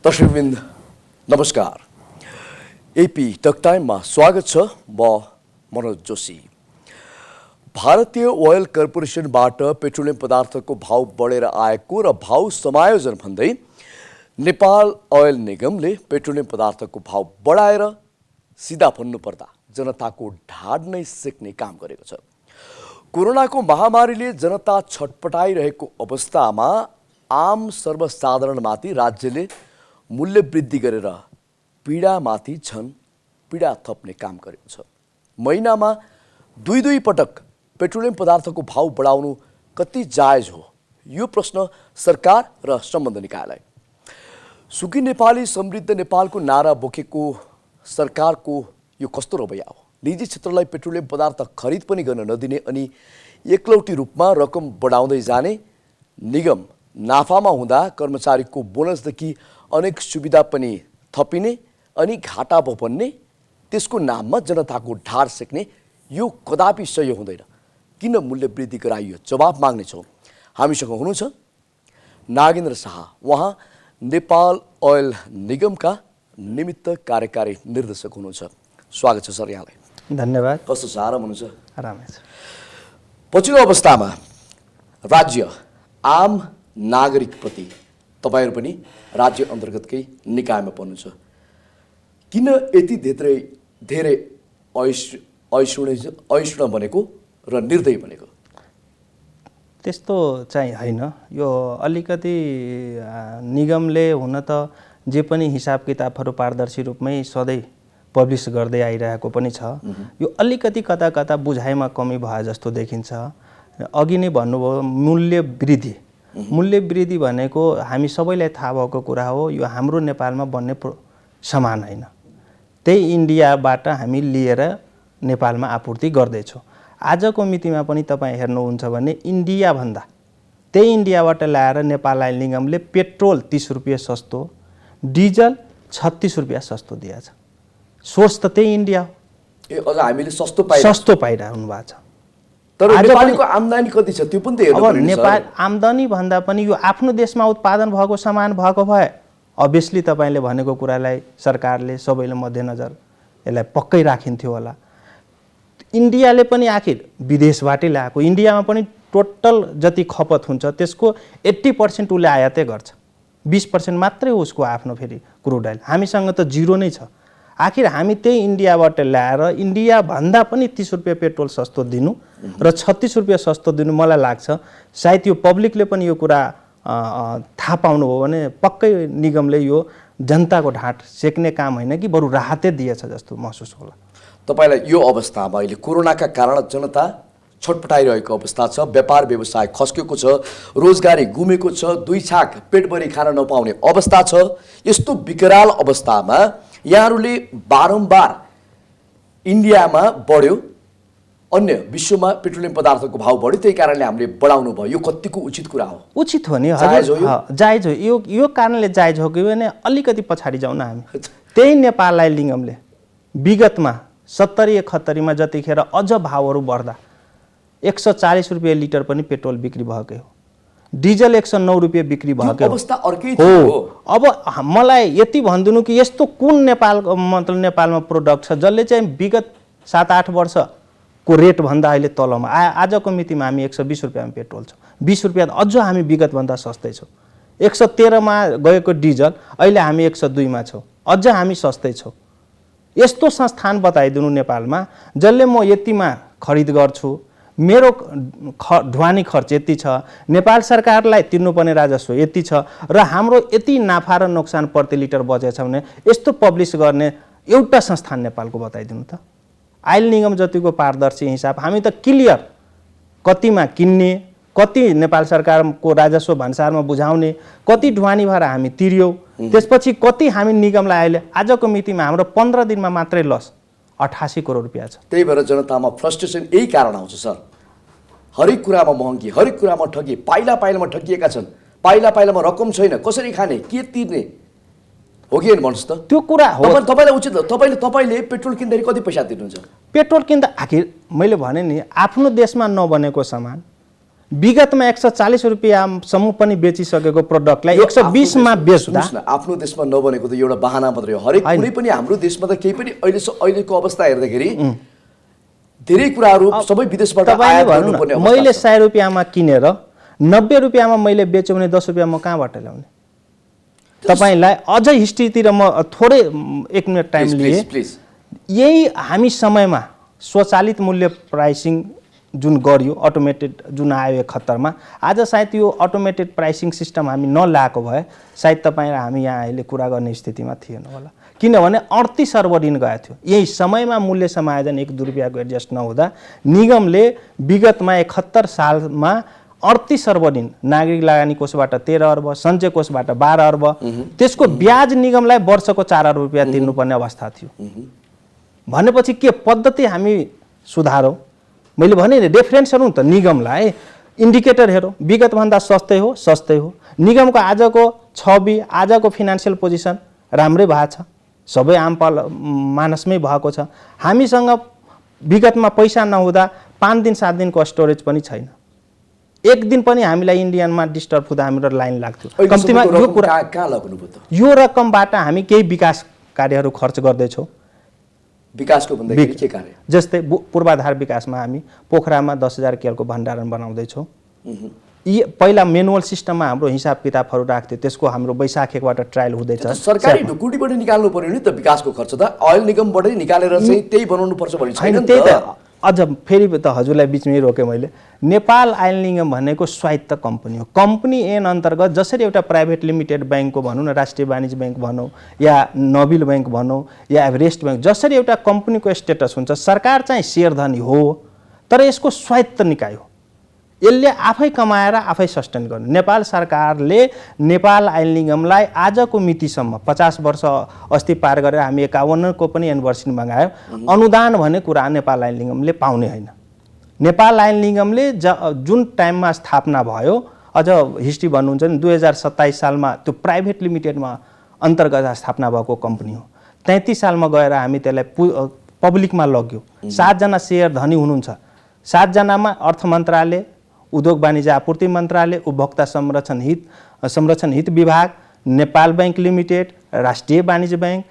दर्शकवृन्द नमस्कार। AP talk टाइममा स्वागत छ। म मनोज जोशी। भारतीय ओयल कर्पोरेसनबाट पेट्रोलियम पदार्थको भाव बढेर आएको र भाव समायोजन भन्दै नेपाल ओयल निगमले पेट्रोलियम पदार्थको भाव बढाएर सिधा भन्नुपर्दा जनताको ढाड नै सेक्ने काम गरेको छ। कोरोनाको महामारीले जनता छटपटाइरहेको अवस्थामा आम सर्वसाधारणमाथि राज्यले मूल्य वृद्धि गरेर पीडामाथि झन् पीडा थप्ने काम गरेको छ। महिनामा दुई पटक पेट्रोलियम पदार्थको भाव बढाउनु कति जायज हो, यो प्रश्न सरकार र सम्बन्ध निकायलाई। सुखी नेपाली समृद्ध नेपालको नारा बोकेको सरकारको यो कस्तो रवैया हो? निजी क्षेत्रलाई पेट्रोलियम पदार्थ खरिद पनि गर्न नदिने अनि एकलौटी रूपमा रकम बढाउँदै जाने, निगम नाफामा हुँदा कर्मचारीको बोनसदेखि अनेक सुविधा पनि थपिने अनि घाटा बन्ने, त्यसको नाममा जनताको ढाड सेक्ने, यो कदापि सही हुँदैन। किन मूल्य वृद्धि गराइयो? जवाब माग्नेछौँ। हामीसँग हुनुहुन्छ नागेन्द्र शाह, उहाँ नेपाल ओयल निगमका निमित्त कार्यकारी निर्देशक हुनुहुन्छ। स्वागत छ सर यहाँलाई। धन्यवाद। कस्तो छ? आराम हुनुहुन्छ? आरामै छ। पछिल्लो अवस्थामा राज्य आम नागरिकप्रति तपाईहरू पनि राज्य अन्तर्गतकै निकायमा पर्नुहुन्छ, किन यति धेरै ऐषुण बनेको र निर्दयी बनेको? त्यस्तो चाहिँ होइन। यो अलिकति निगमले हुन त जे पनि हिसाब किताबहरू पारदर्शी रूपमै सधैँ पब्लिस गर्दै आइरहेको पनि छ। यो अलिकति कता कता बुझाइमा कमी भए जस्तो देखिन्छ। अघि नै भन्नुभयो मूल्य वृद्धि। मूल्य वृद्धि भनेको हामी सबैलाई थाहा भएको कुरा हो। यो हाम्रो नेपालमा बन्ने सामान होइन, त्यही इन्डियाबाट हामी लिएर नेपालमा आपूर्ति गर्दैछौँ। आजको मितिमा पनि तपाईँ हेर्नुहुन्छ भने इन्डियाभन्दा त्यही इन्डियाबाट ल्याएर नेपाल ओयल निगमले पेट्रोल 30 रुपियाँ सस्तो, डिजल 36 रुपियाँ सस्तो दिएछ। सोर्स त त्यही इन्डिया हो। अझ हामीले सस्तो पाइरहनु भएको छ। तर नेपालीको आम्दानी कति छ त्यो पनि त हेर्नु पर्छ। नेपाल आम्दानी भन्दा पनि यो आफ्नो देशमा उत्पादन भएको सामान भएको भए अभियसली तपाईँले भनेको कुरालाई सरकारले सबैले मध्यनजर यसलाई पक्कै राखिन्थ्यो होला। इन्डियाले पनि आखिर विदेशबाटै ल्याएको, इन्डियामा पनि टोटल जति खपत हुन्छ त्यसको 80% उसले आयातै गर्छ, 20% मात्रै उसको आफ्नो फेरि क्रुड ओइल। हामीसँग त जिरो नै छ। आखिर हामी त्यही इन्डियाबाट ल्याएर इन्डियाभन्दा पनि 30 रुपियाँ पेट्रोल सस्तो दिनु र 36 रुपियाँ सस्तो दिनु, मलाई लाग्छ सायद यो पब्लिकले पनि यो कुरा थाहा पाउनुभयो भने पक्कै निगमले यो जनताको ढाड सेक्ने काम होइन कि बरु राहतै दिएछ जस्तो महसुस होला। तपाईँलाई यो अवस्थामा अहिले कोरोनाका कारण जनता छटपटाइरहेको अवस्था छ, व्यापार व्यवसाय खस्केको छ, रोजगारी गुमेको छ, दुई छाक पेटभरि खान नपाउने अवस्था छ। यस्तो विकराल अवस्थामा यहाँहरूले बारम्बार इन्डियामा बढ्यो, अन्य विश्वमा पेट्रोलियम पदार्थको भाव बढ्यो, त्यही कारणले हामीले बढाउनु भयो, यो कतिको उचित कुरा हो? उचित हो नि, जायज हो। यो कारणले जायज हो कि भने अलिकति पछाडि जाउँ न हामी। त्यही नेपाल ओयल निगमले विगतमा 70-71 जतिखेर अझ भावहरू बढ्दा 140 रुपियाँ लिटर पनि पेट्रोल बिक्री भएको हो, डिजल 109 रुपियाँ बिक्री भएको अवस्था अर्कै थियो। अब मलाई यति भनिदिनु कि यस्तो कुन नेपालमा प्रोडक्ट छ जसले चाहिँ विगत 7-8 वर्षको रेटभन्दा अहिले तलमा आजको मितिमा हामी 120 रुपियाँमा पेट्रोल छ, 20 रुपियाँ अझ हामी विगतभन्दा सस्तै छौँ। 113मा गएको डिजल अहिले हामी 102मा छौँ, अझ हामी सस्तै छौँ। यस्तो संस्थान बताइदिनु नेपालमा जसले म यतिमा खरिद गर्छु, मेरो ढुवानी खर्च यति छ, नेपाल सरकारलाई तिर्नुपर्ने राजस्व यति छ र हाम्रो यति नाफा र नोक्सान प्रति लिटर बजेछ भने यस्तो पब्लिस गर्ने एउटा संस्थान नेपालको बताइदिनु त। आयल निगम जतिको पारदर्शी हिसाब हामी त क्लियर कतिमा किन्ने, कति नेपाल सरकारको राजस्व भन्सारमा बुझाउने, कति ढुवानी भएर हामी तिर्यौँ, त्यसपछि कति हामी निगमलाई अहिले आजको मितिमा हाम्रो 15 दिनमा मात्रै लस 88 करोड रुपियाँ छ। त्यही भएर जनतामा फ्रस्ट्रेसन यही कारण आउँछ सर। हरेक कुरामा महँगी, हरेक कुरामा ठगी, पाइलामा ठगिएका छन्, पाइलामा रकम छैन, कसरी खाने, के तिर्ने हो कि भन्नुहोस् त? त्यो कुरा हो। तपाईँलाई उचित हो। तपाईँले पेट्रोल किन्दाखेरि कति पैसा तिर्नुहुन्छ? पेट्रोल किन्दा आखिर मैले भने नि आफ्नो देशमा नबनेको सामान विगतमा 140 रुपियाँसम्म पनि बेचिसकेको प्रोडक्टलाई 120 मा बेच्दा सुन्नुहोस् न, आफ्नो देशमा नबनेको त एउटा बहाना मात्रै हो। हरेक कुनै पनि हाम्रो देशमा त केही पनि अहिलेको अवस्था हेर्दाखेरि धेरै कुराहरू सबै विदेशबाट तपाईँले आयात भन्नु गर्नुपर्ने न, अवस्था मैले छ। 100 रुपियाँमा किनेर 90 रुपियाँमा मैले बेच्यो भने 10 रुपियाँ म कहाँबाट ल्याउने? तपाईँलाई अझै हिस्ट्रीतिर म थोरै 1 मिनट टाइम लिए। प्लिज यही हामी समयमा स्वचालित मूल्य प्राइसिङ जुन गरियो, अटोमेटेड जुन आयो 71 आज सायद यो अटोमेटेड प्राइसिङ सिस्टम हामी नल्याएको भए सायद तपाईँ र हामी यहाँ अहिले कुरा गर्ने स्थितिमा थिएन होला। किनभने 38 अर्ब ऋण गएको थियो। यही समयमा मूल्य समायोजन 1-2 रुपियाँको एडजस्ट नहुँदा निगमले विगतमा 71 सालमा 38 अर्ब ऋण, नागरिक लगानी कोषबाट 13 अर्ब, सञ्चय कोषबाट 12 अर्ब, त्यसको ब्याज निगमलाई वर्षको 4 अर्ब रुपियाँ तिर्नुपर्ने अवस्था थियो। भनेपछि के पद्धति हामी सुधारौँ? मैले भने नि रेफरेन्स हेरौँ त, निगमलाई इन्डिकेटर हेरौँ, विगतभन्दा सस्तै हो। निगमको आजको छवि, आजको फिनान्सियल पोजिसन राम्रै भएको छ, सबै आम मानसमै भएको छ। हामीसँग विगतमा पैसा नहुँदा 5 दिन 7 दिनको स्टोरेज पनि छैन। 1 दिन पनि हामीलाई इन्डियनमा डिस्टर्ब हुँदा हाम्रो लाइन लाग्थ्यो। कम्तीमा यो कुरा कहाँ लाग्नुभयो त? यो रकमबाट हामी केही विकास कार्यहरू खर्च गर्दैछौँ। विकासको भन्दाखेरि के कार्य? जस्तै पूर्वाधार विकासमा हामी पोखरामा 10,000 केलको भण्डारण बनाउँदैछौँ। यी पहिला मेनुअल सिस्टममा हाम्रो हिसाब किताबहरू राख्थ्यो, त्यसको हाम्रो वैशाखबाट ट्रायल हुँदैछ। सरकारी ढुकुटीबाट निकाल्नु पर्यो नि त विकासको खर्च त, ओइल निगमबाटै निकालेर चाहिँ त्यही बनाउनु पर्छ भन्ने छैन नि त्यही त। अझ फेरि त हजुरलाई बिचमै रोकेँ मैले। नेपाल आयल निगम भनेको स्वायत्त कम्पनी हो। कम्पनी ऐन अन्तर्गत जसरी एउटा प्राइभेट लिमिटेड ब्याङ्कको भनौँ न, राष्ट्रिय वाणिज्य ब्याङ्क भनौँ या नोबेल ब्याङ्क भनौँ या एभरेस्ट ब्याङ्क, जसरी एउटा कम्पनीको स्टेटस हुन्छ, सरकार चाहिँ सेयरधनी हो तर यसको स्वायत्त निकाय हो। यसले आफै कमाएर आफै सस्टेन गर्नु। नेपाल सरकारले नेपाल आयल निगमलाई आजको मितिसम्म 50 वर्ष अस्ति पार गरेर हामी 51 को पनि एनिभर्सरी मगायो, अनुदान भन्ने कुरा नेपाल आयल निगमले पाउने होइन। नेपाल आयल निगमले जुन टाइममा स्थापना भयो, अझ हिस्ट्री भन्नुहुन्छ नि 2027 सालमा त्यो प्राइभेट लिमिटेडमा अन्तर्गत स्थापना भएको कम्पनी हो। 33 सालमा गएर हामी त्यसलाई पब्लिकमा लग्यो। 7 जना सेयर धनी हुनुहुन्छ। 7 जनामा अर्थ मन्त्रालय, उद्योग वाणिज्य आपूर्ति मन्त्रालय, उपभोक्ता संरक्षण हित विभाग, नेपाल ब्याङ्क लिमिटेड, राष्ट्रिय वाणिज्य ब्याङ्क,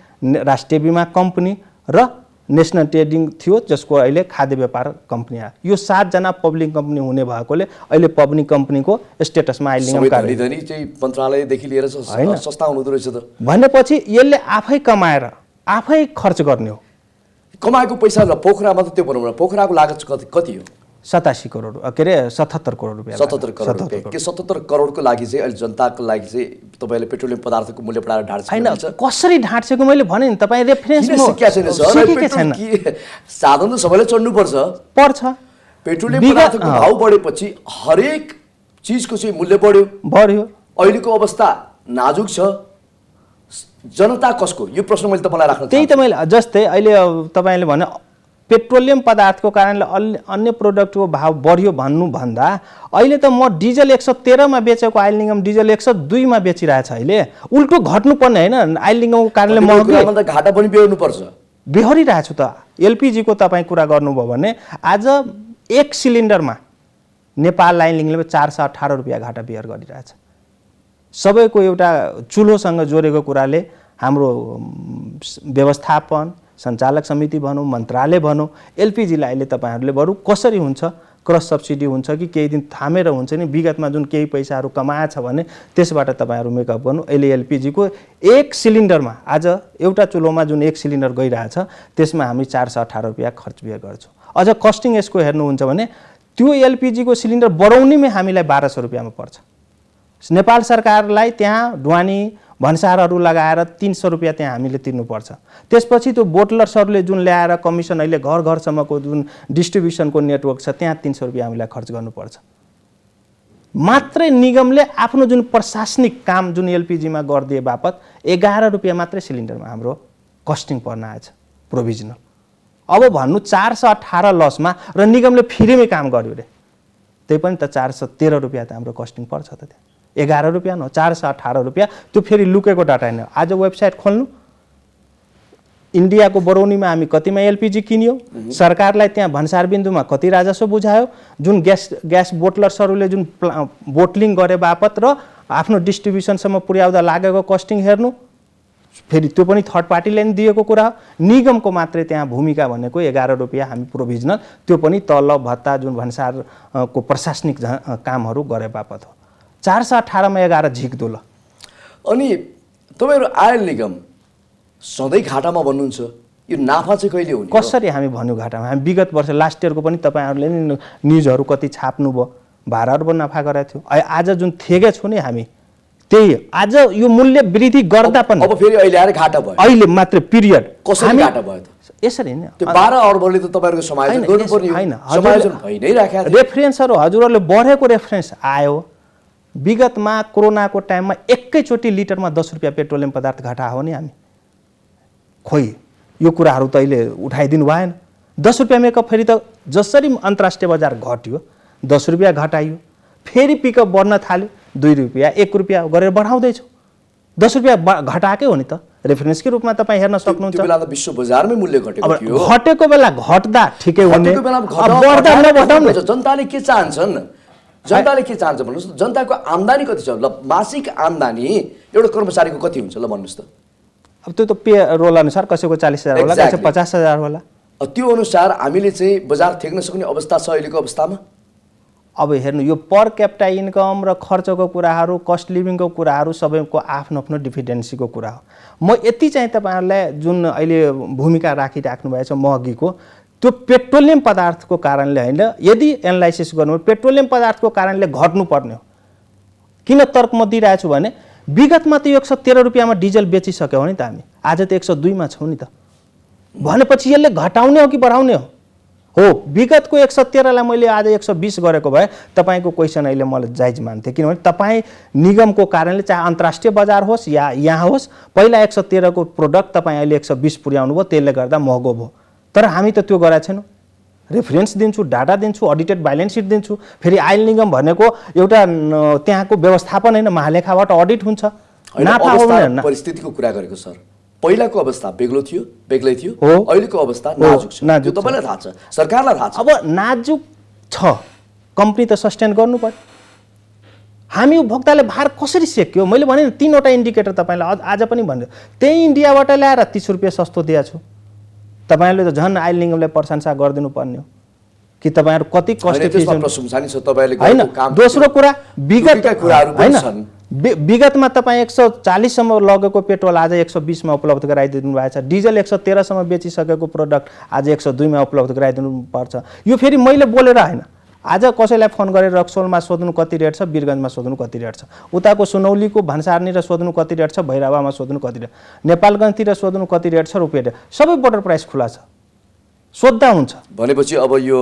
राष्ट्रिय बीमा कम्पनी र नेसनल ट्रेडिङ थियो, जसको अहिले खाद्य व्यापार कम्पनी आयो। यो 7 जना पब्लिक कम्पनी हुने भएकोले अहिले पब्लिक कम्पनीको स्टेटसमा आयल निगम कार्य चाहिँ मन्त्रालयदेखि लिएर संस्था हुँदो रहेछ त। भनेपछि यसले आफै कमाएर आफै खर्च गर्ने हो। कमाएको पैसा ल पोखरामा त त्यो भनौँ न, पोखराको लागत कति हो? 87 करोड, के अरे 77 करोड रुपियाँ। 77 करोड रुपियाँ। के 77 करोडको लागि चाहिँ अहिले जनताको लागि चाहिँ तपाईँले पेट्रोलियम पदार्थको मूल्य बढाएर ढाँट्छ होइन? कसरी ढाँट्छेको मैले भने नि, तपाईँ रेफरेन्स सिकेकै छैन। साधन त सबैलाई चढ्नुपर्छ पर्छ। पेट्रोलियम पदार्थको भाउ बढेपछि हरेक चिजको चाहिँ मूल्य बढ्यो। अहिलेको अवस्था नाजुक छ। जनता कसको? यो प्रश्न मैले तपाईँलाई राख्न त्यही त मैले जस्तै अहिले तपाईँले भने पेट्रोलियम पदार्थको कारणले अन्य प्रोडक्टको भाव बढ्यो भन्नुभन्दा अहिले त म डिजल 113 मा बेचेको आयल निगम डिजल 102 मा बेचिरहेछ। अहिले उल्टो घट्नुपर्ने होइन? आयल निगमको कारणले महँगी घाटा पनि बेहोर्नुपर्छ। बेहोरिरहेछु त। एलपिजीको तपाईँ कुरा गर्नुभयो भने आज 1 सिलिन्डरमा नेपाल आयल निगमले 418 रुपियाँ घाटा बेहोर गरिरहेछ। सबैको एउटा चुलोसँग जोडेको कुराले हाम्रो व्यवस्थापन, सञ्चालक समिति भनौँ, मन्त्रालय भनौँ, एलपिजीलाई अहिले तपाईँहरूले बरु कसरी हुन्छ, क्रस सब्सिडी हुन्छ कि केही दिन थामेर हुन्छ नि, विगतमा जुन केही पैसाहरू कमाएछ भने त्यसबाट तपाईँहरू मेकअप गर्नु। अहिले एलपिजीको 1 सिलिन्डरमा आज एउटा चुलोमा जुन 1 सिलिन्डर गइरहेछ त्यसमा हामी 418 रुपियाँ खर्च बिहे गर्छौँ। अझ कस्टिङ यसको हेर्नुहुन्छ भने त्यो एलपिजीको सिलिन्डर बढाउनेमै हामीलाई 1200 रुपियाँमा पर्छ। नेपाल सरकारलाई त्यहाँ ढुवानी भन्सारहरू लगाएर 300 रुपियाँ त्यहाँ हामीले तिर्नुपर्छ। त्यसपछि त्यो बोटलर्सहरूले जुन ल्याएर कमिसन अहिले घर घरसम्मको जुन डिस्ट्रिब्युसनको नेटवर्क छ त्यहाँ 300 रुपियाँ हामीलाई खर्च गर्नुपर्छ। मात्रै निगमले आफ्नो जुन प्रशासनिक काम जुन एलपिजीमा गरिदिए बापत 11 रुपियाँ मात्रै सिलिन्डरमा हाम्रो कस्टिङ पर्न आएछ प्रोभिजनल। अब भन्नु 418 लसमा र निगमले फ्रीमै काम गर्यो रे, त्यही पनि त 413 रुपियाँ त हाम्रो कस्टिङ पर्छ त। त्यहाँ 11 रुपियाँ न 418 रुपियाँ। त्यो फेरि लुकेको डाटा होइन। आज वेबसाइट खोल्नु, इन्डियाको बरौनीमा हामी कतिमा एलपिजी किन्यौँ, सरकारलाई त्यहाँ भन्सार बिन्दुमा कति राजस्व बुझायो, जुन ग्यास बोटलर्सहरूले जुन बोटलिङ गरे बापत र आफ्नो डिस्ट्रिब्युसनसम्म पुर्याउँदा लागेको कस्टिङ हेर्नु, फेरि त्यो पनि थर्ड पार्टीले नि दिएको कुरा हो। निगमको मात्रै त्यहाँ भूमिका भनेको 11 रुपियाँ हामी प्रोभिजनल, त्यो पनि तलब भत्ता जुन भन्सारको प्रशासनिक कामहरू गरे बापत हो। 418 मा 11 झिक्दो ल। अनि तपाईँहरू आयल निगम सधैँ घाटामा भन्नुहुन्छ, यो नाफा चाहिँ कहिले हुने? कसरी हामी भन्यो घाटामा? हामी विगत वर्ष लास्ट इयरको पनि तपाईँहरूले नि न्युजहरू कति छाप्नुभयो, 12 अर्ब नाफा गरेको थियो। आज जुन थेगे छु नि हामी, त्यही आज यो मूल्य वृद्धि गर्दा पनि अब फेरि अहिले आएर घाटा भयो। अहिले मात्र पिरियड कसरी घाटा भयो त? यसरी नि त्यो 12 अर्बले त तपाईँहरूको समायोजन गर्नुपर्ने हो। समायोजन भइ नै राखेको थियो। रेफरेन्सहरू हजुरहरूले बढेको रेफरेन्स आयो। विगतमा कोरोनाको टाइममा एकैचोटि लिटरमा 10 रुपियाँ पेट्रोलियम पदार्थ घटा हो नि हामी। खोइ यो कुराहरू त अहिले उठाइदिनु भएन। 10 रुपियाँमा एक फेरि त जसरी अन्तर्राष्ट्रिय बजार घट्यो 10 रुपियाँ घटाइयो, फेरि पिकअप बढ्न थाल्यो, 2 रुपियाँ 1 रुपियाँ गरेर बढाउँदैछौँ। 10 रुपियाँ घटाएकै हो नि त। रेफरेन्सकै रूपमा तपाईँ हेर्न सक्नुहुन्छ। त्यो बेला त विश्व बजारमै मूल्य घटेको थियो। घटेको बेला घट्दा ठिकै हो नि, घटेको बेलामा बढ्दा नबढाउनु। जनताले के चाहन्छन्? जनताले के चाहन्छ भन्नुहोस् न? जनताको आम्दानी कति छ? ल मासिक आम्दानी एउटा कर्मचारीको कति हुन्छ ल भन्नुहोस् त? अब त्यो त पे रोल अनुसार कसैको 40,000 होला, कसैको 50,000 होला। त्यो अनुसार हामीले चाहिँ बजार थेक्न सक्ने अवस्था छ अहिलेको अवस्थामा? अब हेर्नु, यो पर क्यापिटा इन्कम र खर्चको कुराहरू, कस्ट लिभिङको कुराहरू सबैको आफ्नो आफ्नो डिफिडेन्सीको कुरा हो। म यति चाहिँ तपाईँहरूलाई जुन अहिले भूमिका राखिराख्नु भएको छ महँगीको, त्यो पेट्रोलियम पदार्थको कारणले होइन। यदि एनालाइसिस गर्नु पेट्रोलियम पदार्थको कारणले घट्नुपर्ने हो, किन तर्क म दिइरहेको छु भने विगतमा त 113 रुपियाँमा डिजल बेचिसक्यो हो नि त हामी, आज त 102 मा छौँ नि त। भनेपछि यसले घटाउने हो कि बढाउने हो? हो, विगतको 113 लाई मैले आज 120 गरेको भए तपाईँको क्वेसन अहिले मलाई जायज मान्थेँ। किनभने तपाईँ निगमको कारणले, चाहे अन्तर्राष्ट्रिय बजार होस् या यहाँ होस्, पहिला 113 को प्रोडक्ट तपाईँ अहिले 120 पुर्याउनु भयो, त्यसले गर्दा महँगो भयो। तर हामी त त्यो गरेका छैनौँ। रेफरेन्स दिन्छु, डाटा दिन्छु, अडिटेड ब्यालेन्स सिट दिन्छु। फेरि आयल निगम भनेको एउटा त्यहाँको व्यवस्थापन होइन, महालेखाबाट अडिट हुन्छ। नाफा हो भने परिस्थितिको कुरा गरेको सर, पहिलाको अवस्था बेग्लै थियो, हो। अहिलेको अवस्था नाजुक छ। त्यो तपाईँलाई थाहा छ, सरकारलाई थाहा छ। अब नाजुक छ, कम्पनी त सस्टेन गर्नु पर्यो। हामी उपभोक्ताले भार कसरी सेक्यो? मैले भने 3वटा इन्डिकेटर तपाईँलाई आज पनि भन्यो, त्यही इन्डियाबाट ल्याएर 30 रुपियाँ सस्तो दिएको छु। तपाईँहरूले त झन् आयल निगमलाई प्रशंसा गरिदिनु पर्ने हो कि तपाईँहरू कति कस्ट एफिसिएन्ट प्रशंसा नि छ तपाईँले हैन। गरेको काम। दोस्रो कुरा, विगत कुराहरू पनि छन्। विगतमा तपाईँ 140 सम्म लगेको पेट्रोल आज 120 मा उपलब्ध गराइदिनु भएको छ। डिजल 113 सम्म बेचिसकेको प्रोडक्ट आज 102 मा उपलब्ध गराइदिनु पर्छ। यो फेरि मैले बोलेर होइन, आज कसैलाई फोन गरेर रक्सोलमा सोध्नु कति रेट छ, वीरगञ्जमा सोध्नु कति रेट छ, उताको सुनौलीको भन्सारनिर सोध्नु कति रेट छ, भैरवामा सोध्नु कति रेट, नेपालगञ्जतिर सोध्नु कति रेट छ, रुपियाँ सबै बोर्डर प्राइस खुला छ, सोद्धा हुन्छ। भनेपछि अब यो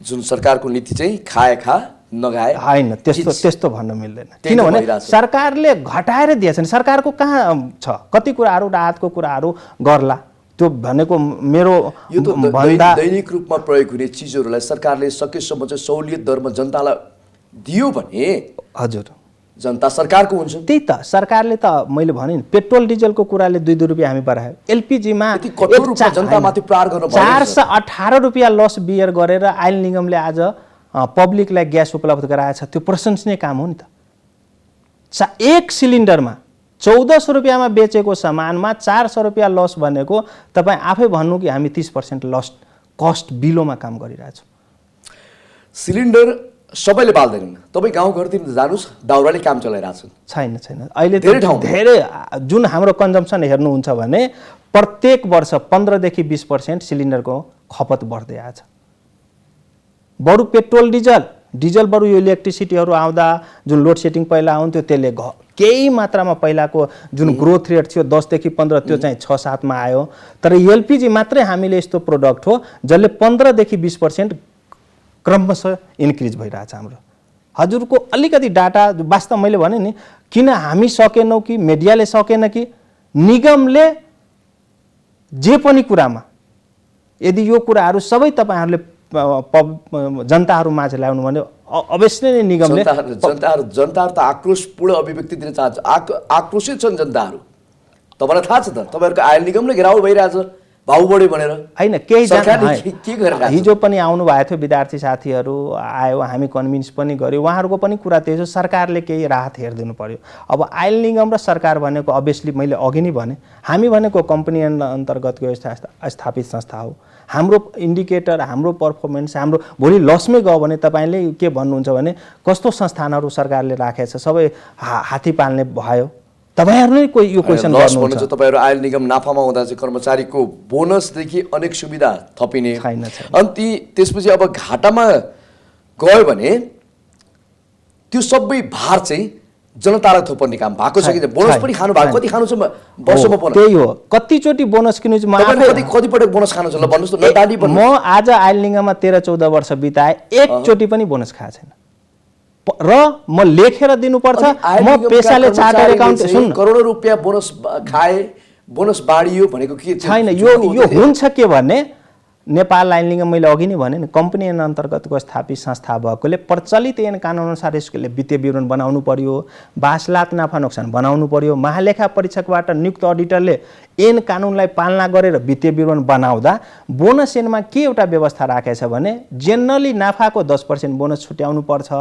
जुन सरकारको नीति चाहिँ खाए खा नगाए होइन, त्यस्तो भन्न मिल्दैन। किनभने सरकारले घटाएर दिएछ नि, सरकारको कहाँ छ कति कुराहरू राहतको कुराहरू गर्ला, त्यो भनेको मेरो यो त भन्दा दैनिक रूपमा प्रयोग हुने चिजहरूलाई सरकारले सकेसम्म चाहिँ सहुलियत दरमा जनतालाई दियो भने हजुर जनता सरकारको हुन्छ। त्यही त सरकारले त मैले भने नि, पेट्रोल डिजलको कुराले 2 रुपियाँ हामी बढायो। एलपिजीमा जनतामाथि प्रहार गर्न 418 रुपियाँ लस बियर गरेर आयल निगमले आज पब्लिकलाई ग्यास उपलब्ध गराएछ। त्यो प्रशंसनीय काम हो नि त। 1 सिलिन्डरमा 1400 रुपियाँमा बेचेको सामानमा 400 रुपियाँ लस भनेको तपाईँ आफै भन्नु कि हामी 30% लस कस्ट बिलोमा काम गरिरहेछौँ। सिलिन्डर सबैले बाल्दैनन्। तपाईँ गाउँघरतिर जानुहोस्, दाउराले काम चलाइरहेछन्। छैन अहिले धेरै जुन हाम्रो कन्जम्सन हेर्नुहुन्छ भने प्रत्येक वर्ष 15 देखि 20% सिलिन्डरको खपत बढ्दै आछ। बरु पेट्रोल डिजल बरु यो इलेक्ट्रिसिटीहरू आउँदा जुन लोड सेटिङ पहिला आउँथ्यो त्यसले केही मात्रामा पहिलाको जुन ग्रोथ रेट थियो 10 देखि 15 त्यो चाहिँ 6-7 मा आयो। तर एलपिजी मात्रै हामीले यस्तो प्रोडक्ट हो जसले 15 देखि 20% क्रमशः इन्क्रिज भइरहेछ हाम्रो। हजुरको अलिकति डाटा वास्तव मैले भने नि, किन हामी सकेनौँ कि मिडियाले सकेन कि निगमले जे पनि कुरामा यदि यो कुराहरू सबै तपाईँहरूले जनताहरू माझ ल्याउनु भने अवश्य नै निगमले जनताहरू त आक्रोशपूर्ण अभिव्यक्ति दिन चाहन्छ। आक्रोशित छन् जनताहरू। तपाईँलाई थाहा छ त तपाईँहरूको आयल निगमले घेराउ भइरहेछ भाउ बढ्यो भनेर होइन केही सरकारले के गरिरहेको छ? हिजो पनि आउनु भएको थियो विद्यार्थी साथीहरू आयो, हामी कन्भिन्स पनि गर्यो, उहाँहरूको पनि कुरा त्यही छ, सरकारले केही राहत हेरिदिनु पर्यो। अब आयल निगम र सरकार भनेको अभियसली मैले अघि नै भने हामी भनेको कम्पनी अन्तर्गतको स्थापित संस्था हो। हाम्रो इन्डिकेटर, हाम्रो पर्फर्मेन्स, हाम्रो भोलि लसमै गयो भने तपाईँले के भन्नुहुन्छ भने कस्तो संस्थानहरू सरकारले राखेको छ, सबै हात्ती पाल्ने भयो। तपाईँहरू नै कोही यो क्वेसन गर्नुहुन्छ। तपाईँहरू आयल निगम नाफामा हुँदा चाहिँ कर्मचारीको बोनसदेखि अनेक सुविधा थपिने छैन। अनि त्यसपछि अब घाटामा गयो भने त्यो सबै भार चाहिँ जनतालाई थोपर्ने काम भएको छ कि बोनस पनि खानु भएको कति खानु छ वर्षमा पर्ने? त्यही हो, कतिचोटि बोनस किन्नु चाहिँ कतिपटक बोनस खानु छ ल भन्नुहोस् न नडाली म आज आयल निगममा 13-14 वर्ष बिताएँ, एकचोटि पनि बोनस खाएको छैन र म लेखेर दिनुपर्छ। म पेसाले चार्टर्ड एकाउन्ट सुन करोडौं रुपैयाँ बोनस खाए, बोनस बाँडियो भनेको के छैन। यो हुन्छ के भने नेपाल आयल निगम मैले अघि नै भने नि कम्पनी ऐन अन्तर्गतको स्थापित संस्था भएकोले प्रचलित ऐन कानुन अनुसार यसले वित्तीय विवरण बनाउनु पर्यो, वासलात नाफा नोक्सान बनाउनु पर्यो। महालेखा परीक्षकबाट नियुक्त अडिटरले ऐन कानुनलाई पालना गरेर वित्तीय विवरण बनाउँदा बोनस ऐनमा के एउटा व्यवस्था राखेको छ भने जेनरली नाफाको 10% बोनस छुट्याउनु पर्छ।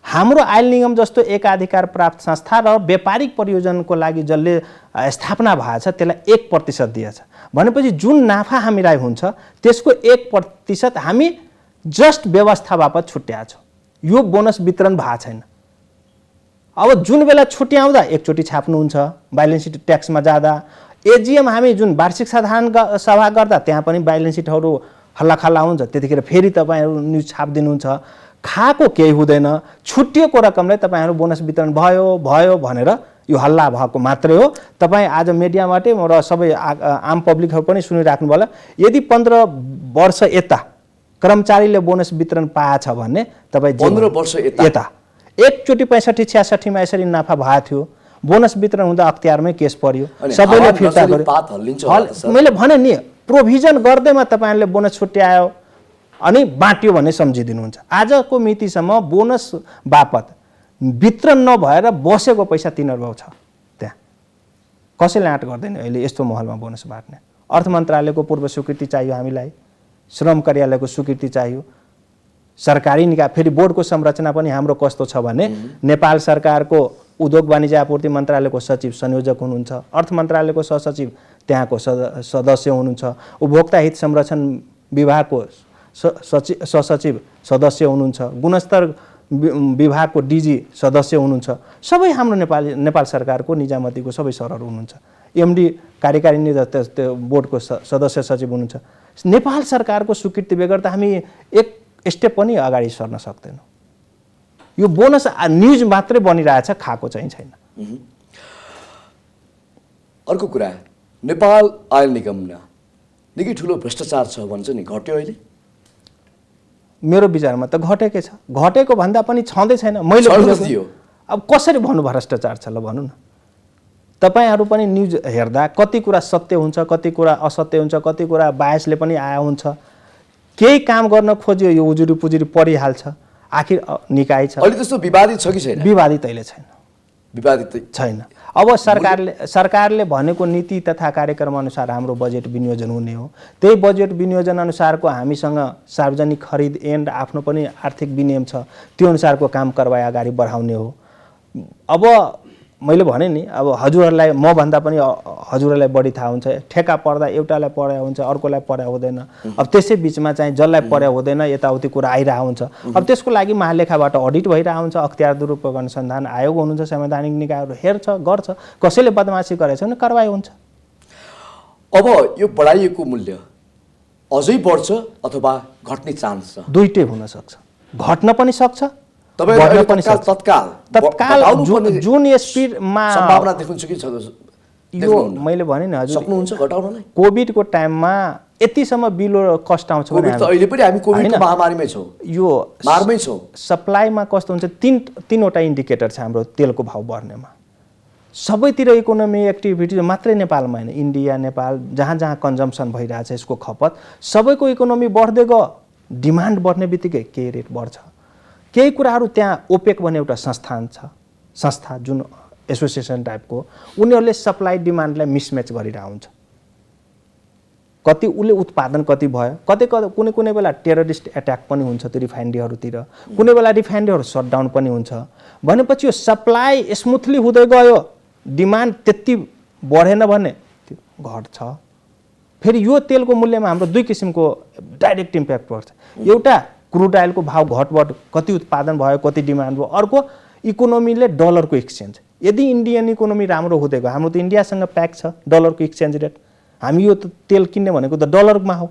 हाम्रो आयल निगम जस्तो एकाधिकार प्राप्त संस्था र व्यापारिक प्रयोजनको लागि जसले स्थापना भएको छ त्यसलाई 1% दिएछ भनेपछि जुन नाफा हामीलाई हुन्छ त्यसको 1% हामी जस्ट व्यवस्था बापत छुट्याएको छौँ। यो बोनस वितरण भएको छैन। अब जुन बेला छुट्याउँदा एकचोटि छाप्नुहुन्छ, ब्यालेन्स सिट ट्याक्समा जाँदा, एजिएम हामी जुन वार्षिक साधारण सभा गर्दा त्यहाँ पनि ब्यालेन्स सिटहरू हल्लाखल्ला हुन्छ, त्यतिखेर फेरि तपाईँहरू न्युज छापिदिनुहुन्छ। खाएको केही हुँदैन, छुट्टिएको रकमलाई तपाईँहरू बोनस वितरण भयो भनेर यो हल्ला भएको मात्रै हो। तपाईँ आज मिडियाबाटै र सबै आम पब्लिकहरू पनि सुनिराख्नु होला, यदि 15 वर्ष यता कर्मचारीले बोनस वितरण पाएछ भने तपाईँ 15 वर्ष यता एकचोटि 65-66 मा यसरी नाफा भएको थियो, बोनस वितरण हुँदा अख्तियारमै केस पर्यो, सबैले फिर्ता गर्यो। मैले भने नि प्रोभिजन गर्दैमा तपाईँहरूले बोनस छुट्यायो अनि बाँट्यो भन्ने सम्झिदिनुहुन्छ। आजको मितिसम्म बोनस बापत वितरण नभएर बसेको पैसा 3 अर्ब छ। त्यहाँ कसैले आँट गर्दैन अहिले यस्तो माहौलमा बोनस बाँट्ने। अर्थ मन्त्रालयको पूर्व स्वीकृति चाहियो हामीलाई, श्रम कार्यालयको स्वीकृति चाहियो, सरकारी निकाय, फेरि बोर्डको संरचना पनि हाम्रो कस्तो छ भने नेपाल सरकारको उद्योग वाणिज्य आपूर्ति मन्त्रालयको सचिव संयोजक हुनुहुन्छ, अर्थ मन्त्रालयको सहसचिव त्यहाँको सदस्य हुनुहुन्छ, उपभोक्ता हित संरक्षण विभागको सहसचिव सदस्य हुनुहुन्छ, गुणस्तर विभागको डिजी सदस्य हुनुहुन्छ। सबै हाम्रो नेपाल सरकारको निजामतीको सबै सरहरू हुनुहुन्छ, एमडी कार्यकारी बोर्डको सदस्य सचिव हुनुहुन्छ। नेपाल सरकारको स्वीकृति बेगर त हामी एक स्टेप पनि अगाडि सर्न सक्दैनौँ। यो बोनस न्युज मात्रै बनिरहेछ, खाएको चाहिँ छैन। अर्को कुरा, नेपाल आयल निगममा निकै ठुलो भ्रष्टाचार छ भन्छ नि, घट्यो अहिले? मेरो विचारमा त घटेकै छ, घटेको भन्दा पनि छँदै छैन। मैले अब कसरी भन्नु भ्रष्टाचार छ ल भन्नु न। तपाईँहरू पनि न्युज हेर्दा कति कुरा सत्य हुन्छ, कति कुरा असत्य हुन्छ, कति कुरा बायसले पनि आया हुन्छ। केही काम गर्न खोज्यो यो उजुरी पुजुरी परिहाल्छ, आखिर निकाय छ। अहिले त्यस्तो विवादित छ कि छैन? विवादित अहिले छैन, विवादित छैन। अब सरकारले भनेको नीति तथा कार्यक्रम अनुसार हाम्रो बजेट विनियोजन हुने हो। त्यही बजेट विनियोजन अनुसारको हामीसँग सार्वजनिक खरिद ऐन र आफ्नो पनि आर्थिक विनियम छ, त्यो अनुसारको काम कारबाही अगाडि बढाउने हो। अब मैले भने नि, अब हजुरहरूलाई म भन्दा पनि हजुरहरूलाई बढी थाहा हुन्छ, ठेका पर्दा एउटालाई पर्या हुन्छ, अर्कोलाई पर्या हुँदैन। अब त्यसै बिचमा चाहिँ जसलाई पर्या हुँदैन यताउति कुरा आइरहेको हुन्छ। अब त्यसको लागि महालेखाबाट अडिट भइरहेको हुन्छ, अख्तियार दुरुपयोग अनुसन्धान आयोग हुनुहुन्छ, संवैधानिक निकायहरू हेर्छ, गर्छ, कसैले बदमासी गरेछ भने कारबाही हुन्छ। अब यो बढाइएको मूल्य अझै बढ्छ अथवा घट्ने चान्स छ? दुईटै हुन सक्छ, घट्न पनि सक्छ, तत्काल जुन स्पिडमा सम्भावना देख्नुहुन्छ कि यो मैले भने नि हजुर सक्नुहुन्छ घटाउनलाई? कोभिडको टाइममा यतिसम्म बिलो कस्ट आउँछ भने अहिले पनि हामी कोभिडको महामारीमै छौँ, यो मारमै छौँ। सप्लाईमा कस्तो हुन्छ, तीनवटा इन्डिकेटर छ हाम्रो तेलको भाउ बढ्नेमा। सबैतिर इकोनोमी एक्टिभिटी मात्रै नेपालमा होइन, इन्डिया नेपाल जहाँ जहाँ कन्जम्सन भइरहेछ यसको खपत सबैको इकोनोमी बढ्दै गयो, डिमान्ड बढ्ने बित्तिकै केही रेट बढ्छ। केही कुराहरू त्यहाँ ओपेक भन्ने एउटा संस्थान छ, संस्था जुन एसोसिएसन टाइपको, उनीहरूले सप्लाई डिमान्डलाई मिसम्याच गरिरहेको हुन्छ। कति उसले उत्पादन कति भयो, कुनै कुनै बेला टेररिस्ट एट्याक पनि हुन्छ त्यो रिफाइनरीहरूतिर, कुनै बेला रिफाइनरीहरू सटडाउन पनि हुन्छ। भनेपछि यो सप्लाई स्मुथली हुँदै गयो, डिमान्ड त्यति बढेन भने त्यो घट्छ। फेरि यो तेलको मूल्यमा हाम्रो दुई किसिमको डाइरेक्ट इम्प्याक्ट पर्छ। एउटा क्रुड अयलको भाव घटबढ, कति उत्पादन भयो, कति डिमान्ड भयो। अर्को इकोनोमीले डलरको एक्सचेन्ज। यदि इन्डियन इकोनोमी राम्रो हुँदै गयो, हाम्रो त इन्डियासँग प्याक छ डलरको एक्सचेन्ज रेट, हामी यो त तेल किन्ने भनेको त डलरमा हो।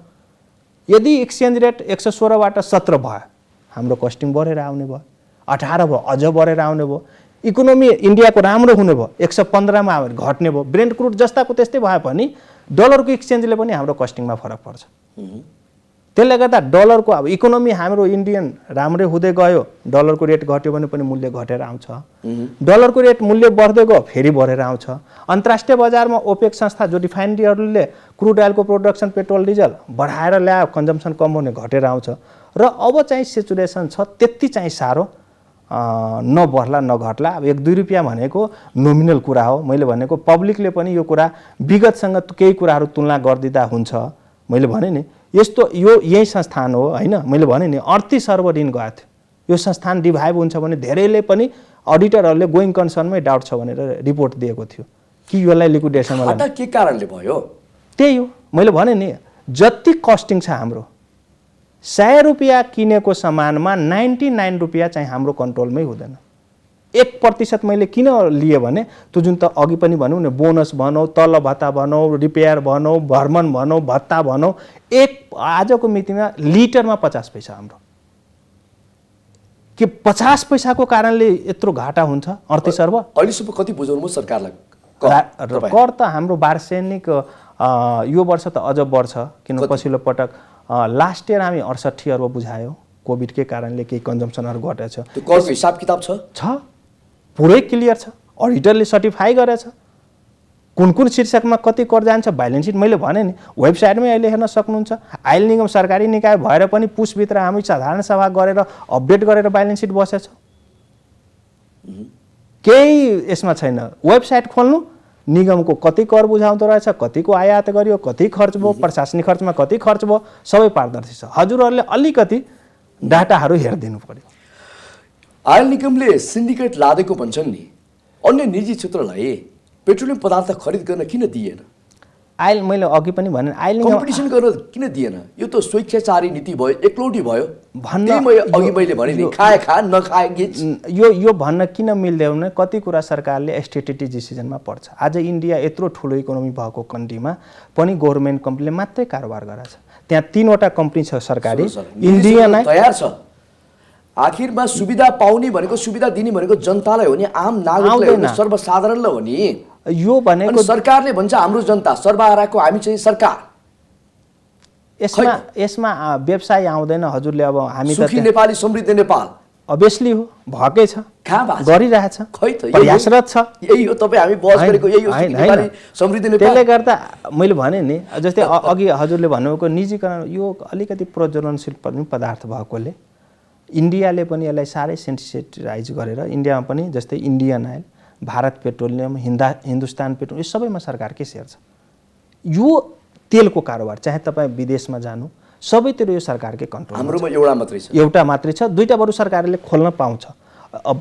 यदि एक्सचेन्ज रेट 116बाट 17 भयो, हाम्रो कस्टिङ बढेर आउने भयो, 18 भयो, अझ बढेर आउने भयो। इकोनोमी इन्डियाको राम्रो हुने भयो, 115मा घट्ने भयो। ब्रेन्ट क्रुड जस्ताको त्यस्तै भयो भने डलरको एक्सचेन्जले पनि हाम्रो कस्टिङमा फरक पर्छ। त्यसले गर्दा डलरको अब इकोनोमी हाम्रो इन्डियन राम्रै हुँदै गयो, डलरको रेट घट्यो भने पनि मूल्य घटेर आउँछ। डलरको रेट मूल्य बढ्दै गयो फेरि बढेर आउँछ। अन्तर्राष्ट्रिय बजारमा ओपेक संस्था जो रिफाइनरीहरूले क्रुड अयलको प्रोडक्सन पेट्रोल डिजल बढाएर ल्यायो, कन्जम्सन कम हुने घटेर आउँछ। र अब चाहिँ सिचुएसन छ त्यति चाहिँ साह्रो नबढ्ला नघट्ला। अब 1-2 रुपियाँ भनेको नोमिनल कुरा हो। मैले भनेको पब्लिकले पनि यो कुरा विगतसँग केही कुराहरू तुलना गरिदिँदा हुन्छ। मैले भने नि यस्तो यही संस्थान हो हैन, मैले भने नि 38 अर्ब ऋण गएको थियो। यो संस्थान डिभाइड हुन्छ भने धेरैले पनि अडिटरहरूले गोइङ कन्सर्नमै डाउट छ भनेर रिपोर्ट दिएको थियो कि यसलाई लिक्विडेसनमा खाता के कारणले भयो? त्यही हो मैले भने नि, जति कस्टिङ छ हाम्रो 100 रुपियाँ किनेको सामानमा 99 रुपियाँ चाहिँ हाम्रो कन्ट्रोलमै हुँदैन। 1% मैले किन लिए भने त्यो जुन त अघि पनि भनौँ न, बोनस भनौँ, तल भत्ता भनौँ, रिपेयर भनौँ, भर्मन भनौँ, भत्ता भनौँ, आजको मितिमा लिटरमा 50 पैसा हाम्रो। के 50 पैसाको कारणले यत्रो घाटा हुन्छ? 38 अर्ब अहिलेसम्म कति बुझाउनु सरकारलाई? कर त हाम्रो वार्षिक यो वर्ष त अझ बढ्छ, किन पछिल्लो पटक लास्ट इयर हामी 68 अर्ब बुझायो। कोभिडकै कारणले केही कन्जम्सनहरू घटेछ। त्यो करको हिसाब किताब छ पुरै क्लियर छ, अडिटरले सर्टिफाई गरेछ कुन शीर्षकमा कति कर जान्छ। ब्यालेन्स सिट मैले भने नि वेबसाइटमै अहिले हेर्न सक्नुहुन्छ। आयल निगम सरकारी निकाय भएर पनि पुसभित्र हामी साधारण सभा गरेर अपडेट गरेर ब्यालेन्स सिट बसेछ। केही यसमा छैन। वेबसाइट खोल्नु, निगमको कति कर बुझाउँदो रहेछ, कतिको आयात गरियो, कति खर्च भयो, प्रशासनिक खर्चमा कति खर्च भयो, सबै पारदर्शी छ। हजुरहरूले अलिकति डाटाहरू हेरिदिनु पर्यो। आयल निगमले सिन्डिकेट लादेको भन्छन् नि, अन्य निजी क्षेत्रलाई पेट्रोलियम पदार्थ खरिद गर्न किन दिएन? आयल मैले अघि पनि भने आयल निगम कम्पिटिसन गर्न किन दिएन? यो त स्वेच्छाचारी नीति भयो, एकलौटी भयो। अघि मैले भने नि, खाए खा नखाए गिच। यो भन्न किन मिल्दैन भने कति कुरा सरकारले स्ट्रेटेजिक डिसिजनमा पर्छ। आज इन्डिया यत्रो ठुलो इकोनोमी भएको कन्ट्रीमा पनि गभर्नमेन्ट कम्पनीले मात्रै कारोबार गरेछ। त्यहाँ 3वटा कम्पनी छ सरकारी, इन्डियन तयार छ। आखिरमा सुविधा पाउने भनेको, सुविधा दिने भनेको जनतालाई हो नि, आम नागरिकलाई हो नि, सर्वसाधारणलाई हो नि। यो भनेको सरकारले भन्छ हाम्रो जनता, सर्वहाराको हामी चाहिँ सरकार। यसमा व्यवसाय आउँदैन। हजुरले अब हामी सुखी नेपाली समृद्ध नेपाल अभियसली हो, भएकै छ, गरिरहेछ, खै त प्रयासरत छ। यही हो तपाईँ हामी बहस गरेको, यही हो सुखी नेपाली समृद्ध नेपाल। त्यसले गर्दा मैले भने नि, जस्तै अघि हजुरले भन्नुभएको निजीकरण, यो अलिकति प्रज्वलनशील पनि पदार्थ भएकोले इन्डियाले पनि यसलाई साह्रै सेन्सिटाइज गरेर, इन्डियामा पनि जस्तै Indian oil, Bharat petroleum, Hindustan petroleum, यो सबैमा सरकारकै सेयर छ। यो तेलको कारोबार चाहे तपाईँ विदेशमा जानु, सबैतिर यो सरकारकै कन्ट्रोल। हाम्रोमा एउटा मात्रै छ, एउटा मात्रै छ। 2टा बरु सरकारले खोल्न पाउँछ।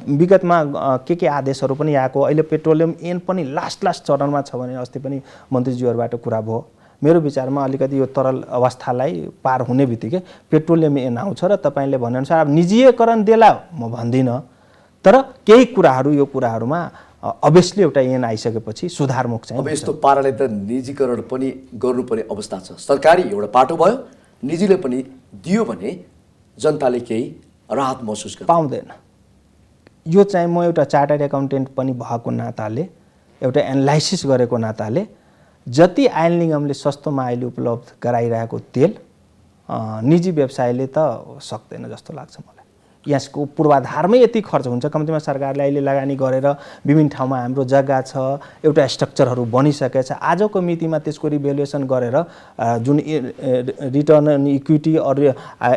विगतमा के आदेशहरू पनि आएको। अहिले पेट्रोलियम ऐन पनि लास्ट चरणमा छ भने अस्ति पनि मन्त्रीज्यूहरूबाट कुरा भयो। मेरो विचारमा अलिकति यो तरल अवस्थालाई पार हुने बित्तिकै पेट्रोलियम ऐन आउँछ र तपाईँले भनेअनुसार अब निजीकरण देला म भन्दिनँ, तर केही कुराहरू यो कुराहरूमा अभियसली एउटा ऐन आइसकेपछि सुधारमुख चाहिँ। अब यस्तो पाराले त निजीकरण पनि गर्नुपर्ने अवस्था छ। सरकारी एउटा पाटो भयो, निजीले पनि दियो भने जनताले केही राहत महसुस गर्छ पाउँदैन। यो चाहिँ म एउटा चार्टर्ड एकाउन्टेन्ट पनि भएको नाताले, एउटा एनालाइसिस गरेको नाताले, जति आयल निगमले सस्तोमा अहिले उपलब्ध गराइरहेको तेल निजी व्यवसायले त सक्दैन जस्तो लाग्छ मलाई। यसको पूर्वाधारमै यति खर्च हुन्छ। कम्तीमा सरकारले अहिले लगानी गरेर विभिन्न ठाउँमा हाम्रो जग्गा छ, एउटा स्ट्रक्चरहरू बनिसकेको छ। आजको मितिमा त्यसको रिभ्यालुएसन गरेर जुन रिटर्न अन इक्विटी अरू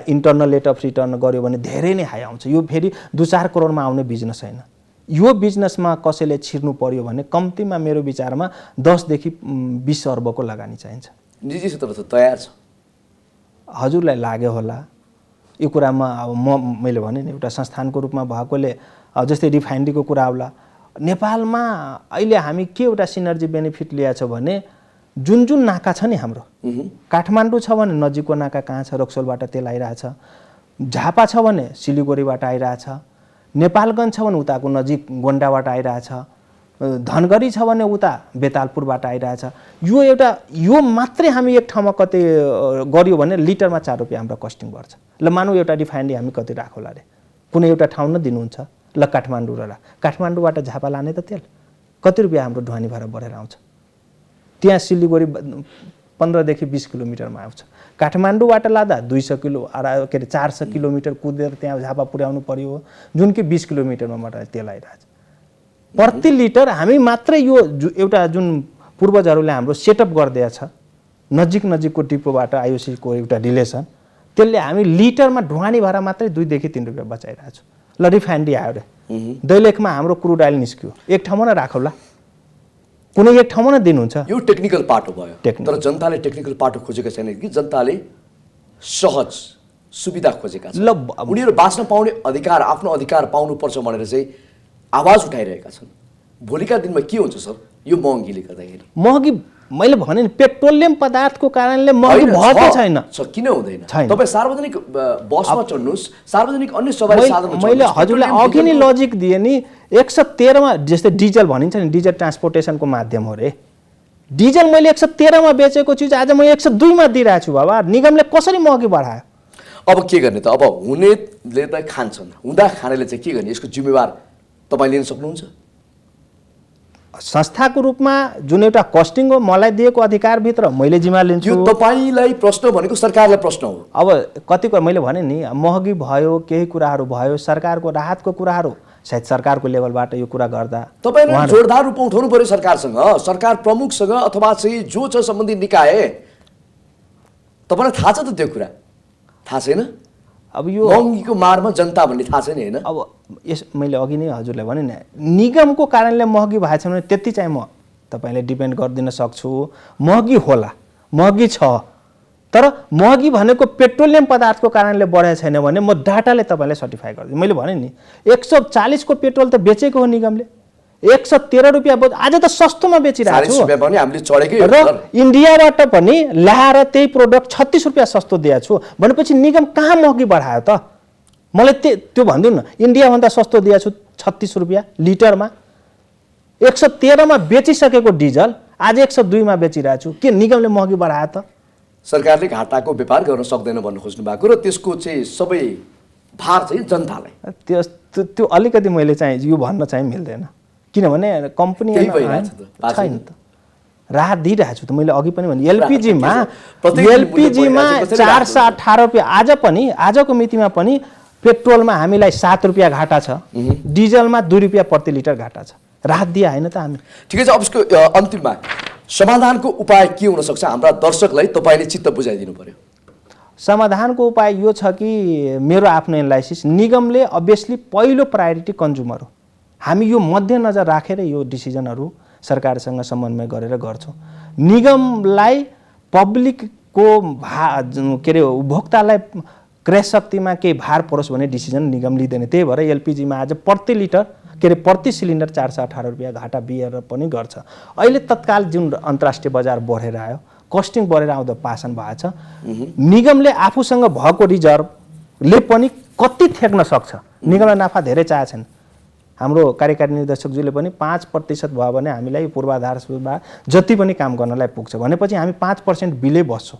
इन्टर्नल रेट अफ रिटर्न गर्यो भने धेरै नै हाई आउँछ। यो फेरि 2-4 करोडमा आउने बिजनेस होइन। यो बिजनेसमा कसैले छिर्नु पर्यो भने कम्तीमा मेरो विचारमा 10 देखि 20 अर्बको लगानी चाहिन्छ। निजी क्षेत्र त तयार छ। हजुरलाई लाग्यो होला यो कुरामा। अब मैले भने नि एउटा संस्थानको रूपमा भएकोले जस्तै रिफाइनरीको कुरा आउला। नेपालमा अहिले हामी के एउटा सिनर्जी बेनिफिट ल्याएको छ भने जुन जुन नाका छ नि हाम्रो, काठमाडौँ छ भने नजिकको नाका कहाँ छ, रक्सोलबाट तेल आइरहेछ। झापा छ भने सिलिगुडीबाट आइरहेछ। नेपालगञ्ज छ भने उताको नजिक गोन्डाबाट आइरहेछ। धनगढी छ भने उता बेतालपुरबाट आइरहेछ। यो मात्रै हामी एक ठाउँमा कतै गर्यो भने लिटरमा 4 रुपियाँ हाम्रो कस्टिङ बढ्छ। ल मानौँ एउटा रिफाइनरी हामी कति राखौँला अरे, कुनै एउटा ठाउँ न दिनुहुन्छ, ल काठमाडौँ र काठमाडौँबाट झापा लाने त तेल कति रुपियाँ हाम्रो ढुवानी भाडा बढेर आउँछ। त्यहाँ सिलिगुडी 15 देखि 20 किलोमिटरमा आउँछ। काठमाडौँबाट लाँदा 200 किलो 400 किलोमिटर कुदेर त्यहाँ झापा पुर्याउनु पर्यो, जुन कि 20 किलोमिटरमा मात्र तेल आइरहेछ। प्रति लिटर हामी मात्रै यो एउटा जुन पूर्वजहरूले हाम्रो सेटअप गरिदिएछ नजिकको डिपोबाट आइओसीको एउटा रिलेसन, त्यसले हामी लिटरमा ढुवानी भाडा मात्रै 2 देखि 3 रुपियाँ बचाइरहेछौँ। ल रिफाइनरी आयो रे, दैलेखमा हाम्रो क्रुड अयल निस्क्यो, एक ठाउँमा न राखौँला, कुनै एक ठाउँमा न दिनुहुन्छ। यो टेक्निकल पाटो भयो, तर जनताले टेक्निकल पाटो खोजेका छैन कि जनताले सहज सुविधा खोजेका छन्। ल उनीहरू बाँच्न पाउने अधिकार, आफ्नो अधिकार पाउनुपर्छ भनेर चाहिँ आवाज उठाइरहेका छन्। भोलिका दिनमा के हुन्छ सर यो महँगीले गर्दाखेरि? महँगी मैले भने नि पेट्रोलियम पदार्थको कारणले महँगी भएको छैन। किन हुँदैन? तपाईँ सार्वजनिक बसमा चढ्नुहोस्, सार्वजनिक अन्य सवारी साधनमा चढ्नुहोस्। मैले हजुरलाई अघि नै लजिक दिएँ नि, 113 मा जस्तै डिजल भनिन्छ नि, डिजल ट्रान्सपोर्टेसनको माध्यम हो रे। डिजल मैले 113 मा बेचेको चिज आज म 102 मा दिइरहेको छु बाबा। निगमले कसरी महँगी बढायो? अब के गर्ने त? अब हुनेले त खान्छन्, हुँदा खानेले चाहिँ के गर्ने? यसको जिम्मेवार तपाईँ लिन सक्नुहुन्छ? संस्थाको रूपमा जुन एउटा कस्टिङ हो मलाई दिएको अधिकारभित्र मैले जिम्मा लिन्छु। यो तपाईँलाई प्रश्न भनेको सरकारलाई प्रश्न हो। अब कतिको मैले भने नि महँगी भयो, केही कुराहरू भयो, सरकारको राहतको कुराहरू सायद सरकारको लेभलबाट यो कुरा गर्दा तपाईँले जोरदार रूपमा उठाउनु पर्यो सरकारसँग, सरकार प्रमुखसँग अथवा चाहिँ जो छ सम्बन्धित निकाय। तपाईँलाई थाहा छ त त्यो कुरा? थाहा छैन? अब यो महँगीको मारमा जनता भन्ने थाहा छैन हैन? अब यस मैले अघि नै हजुरलाई भने नि निगमको कारणले महँगी भएको छ भने त्यति चाहिँ म तपाईँले डिपेन्ड गरिदिन सक्छु। महँगी होला, महँगी छ, तर महँगी भनेको पेट्रोलियम पदार्थको कारणले बढेको छैन भने म डाटाले तपाईँलाई सर्टिफाई गरिदिन्छु। मैले भने नि 140 को पेट्रोल त बेचेको हो निगमले, 113 रुपियाँ आज त सस्तोमा बेचिरहेको छु। र इन्डियाबाट पनि ल्याएर त्यही प्रोडक्ट 36 रुपियाँ सस्तो दिएको छु भनेपछि निगम कहाँ महँगी बढायो त? मलाई त्यो भनिदिनु न, इन्डियाभन्दा सस्तो दिएको छु 36 रुपियाँ लिटरमा, 113 मा बेचिसकेको डिजल आज 102 मा बेचिरहेको छु, के निगमले महँगी बढायो त? सरकारले घाटाको व्यापार गर्न सक्दैन भन्न खोज्नु भएको र त्यसको चाहिँ सबै भार चाहिँ जनतालाई। त्यो अलिकति मैले चाहिँ यो भन्न चाहिँ मिल्दैन, किनभने कम्पनी छैन त, राहत दिइरहेको छु त। मैले अघि पनि भने एलपिजीमा 418 रुपियाँ आज पनि, आजको मितिमा पनि पेट्रोलमा हामीलाई 7 रुपियाँ घाटा छ, डिजलमा 2 रुपियाँ प्रति लिटर घाटा छ। राहत दिए होइन त हामी? ठिकै छ। अब यसको अन्तिममा समाधानको उपाय के हुन सक्छ? हाम्रा दर्शकलाई तपाईँले चित्त बुझाइदिनु पर्यो। समाधानको उपाय यो छ कि मेरो आफ्नो एनालाइसिस, निगमले अभियसली पहिलो प्रायोरिटी कन्ज्युमर हो। हामी यो मध्यनजर राखेर यो डिसिजनहरू सरकारसँग समन्वय गरेर गर्छौँ। निगमलाई पब्लिकको के अरे उपभोक्तालाई क्रय शक्तिमा केही भार परोस् भन्ने डिसिजन निगम लिँदैन। त्यही भएर एलपिजीमा आज प्रति लिटर के अरे प्रति सिलिन्डर 418 रुपियाँ घाटा बिहेर पनि गर्छ। अहिले तत्काल जुन अन्तर्राष्ट्रिय बजार बढेर आयो, कस्टिङ बढेर आउँदा पासन भएको छ, निगमले आफूसँग भएको रिजर्भले पनि कति थेक्न सक्छ? निगमलाई नाफा धेरै चाहिएको छैन। हाम्रो कार्यकारी निर्देशकज्यूले पनि 5% भयो भने हामीलाई पूर्वाधार जति पनि काम गर्नलाई पुग्छ भनेपछि हामी 5% बिलै बस्छौँ,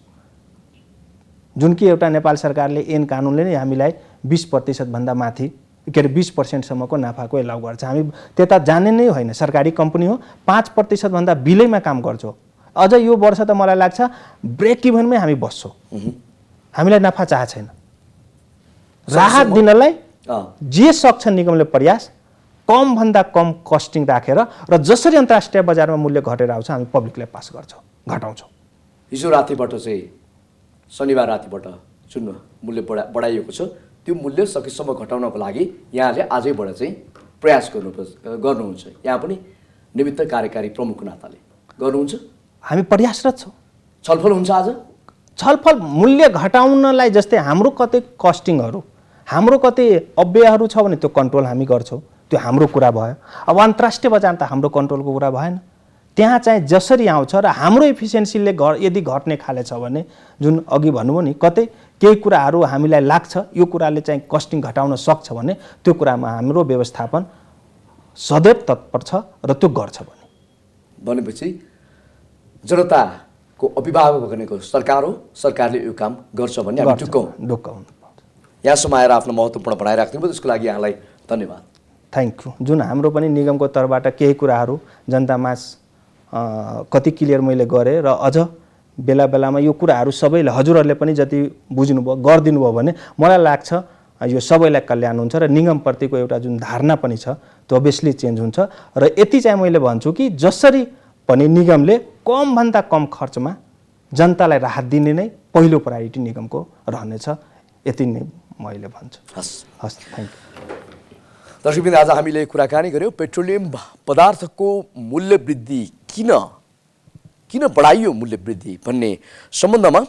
जुन कि एउटा नेपाल सरकारले ऐन कानुनले नै हामीलाई 20% भन्दा माथि के अरे 20% सम्मको नाफाको एलाउ गर्छ। हामी त्यता जाने नै होइन, सरकारी कम्पनी हो, 5% भन्दा बिलैमा काम गर्छौँ। अझ यो वर्ष त मलाई लाग्छ ब्रेक इभनमै हामी बस्छौँ, हामीलाई नाफा चाह छैन। राहत दिनलाई जे सक्छ निगमले प्रयास, कम भन्दा कम कस्टिङ राखेर र जसरी अन्तर्राष्ट्रिय बजारमा मूल्य घटेर आउँछ हामी पब्लिकलाई पास गर्छौँ, घटाउँछौँ। हिजो रातिबाट चाहिँ शनिबार रातिबाट जुन मूल्य बढाइएको छ त्यो मूल्य सकेसम्म घटाउनको लागि यहाँले आजैबाट चाहिँ प्रयास गर्नुहुन्छ यहाँ पनि निमित्त कार्यकारी प्रमुखको नाताले गर्नुहुन्छ? हामी प्रयासरत छौँ। छलफल हुन्छ आज? छलफल मूल्य घटाउनलाई जस्तै हाम्रो कतै कस्टिङहरू, हाम्रो कतै अव्ययहरू छ भने त्यो कन्ट्रोल हामी गर्छौँ, त्यो हाम्रो कुरा भयो। अब अन्तर्राष्ट्रिय बजार त हाम्रो कन्ट्रोलको कुरा भएन। त्यहाँ चाहिँ जसरी आउँछ र हाम्रो इफिसियन्सीले यदि घट्ने खाले छ भने, जुन अघि भन्नुभयो नि, कतै केही कुराहरू हामीलाई लाग्छ यो कुराले चाहिँ कस्टिङ घटाउन सक्छ भने त्यो कुरामा हाम्रो व्यवस्थापन सदैव तत्पर छ र त्यो गर्छ भनेपछि जनताको अभिभावक भनेको सरकार हो, सरकारले यो काम गर्छ भन्ने हामी ढुक्काउनु। यहाँसम्म आएर आफ्नो महत्त्वपूर्ण भनाइराख्नु भयो, त्यसको लागि यहाँलाई धन्यवाद। Thank you. जुन हाम्रो पनि निगमको तर्फबाट केही कुराहरू जनतामाझ कति क्लियर मैले गरेँ र अझ बेला बेलामा यो कुराहरू सबैले हजुरहरूले पनि जति बुझ्नुभयो गरिदिनु भयो भने मलाई लाग्छ यो सबैलाई कल्याण हुन्छ र निगमप्रतिको एउटा जुन धारणा पनि छ त्यो अभियसली चेन्ज हुन्छ। र यति चाहिँ मैले भन्छु कि जसरी पनि निगमले कमभन्दा कम खर्चमा जनतालाई राहत दिने नै पहिलो प्रायोरिटी निगमको रहनेछ, यति नै मैले भन्छु। हस् थ्याङ्क यू। दर्शकवृन्द, आज हामीले कुराकानी गऱ्यौँ पेट्रोलियम पदार्थको मूल्य वृद्धि किन बढाइयो मूल्य वृद्धि भन्ने सम्बन्धमा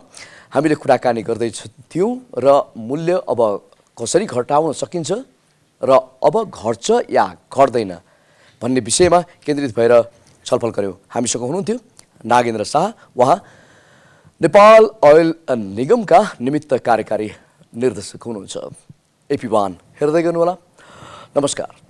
हामीले कुराकानी गर्दै थियौँ र मूल्य अब कसरी घटाउन सकिन्छ र अब घट्छ या घट्दैन भन्ने विषयमा केन्द्रित भएर छलफल गऱ्यौँ। हामीसँग हुनुहुन्थ्यो नागेन्द्र शाह, उहाँ नेपाल ओइल निगमका निमित्त कार्यकारी निर्देशक हुनुहुन्छ। AP1 हेर्दै गर्नुहोला। नमस्कार।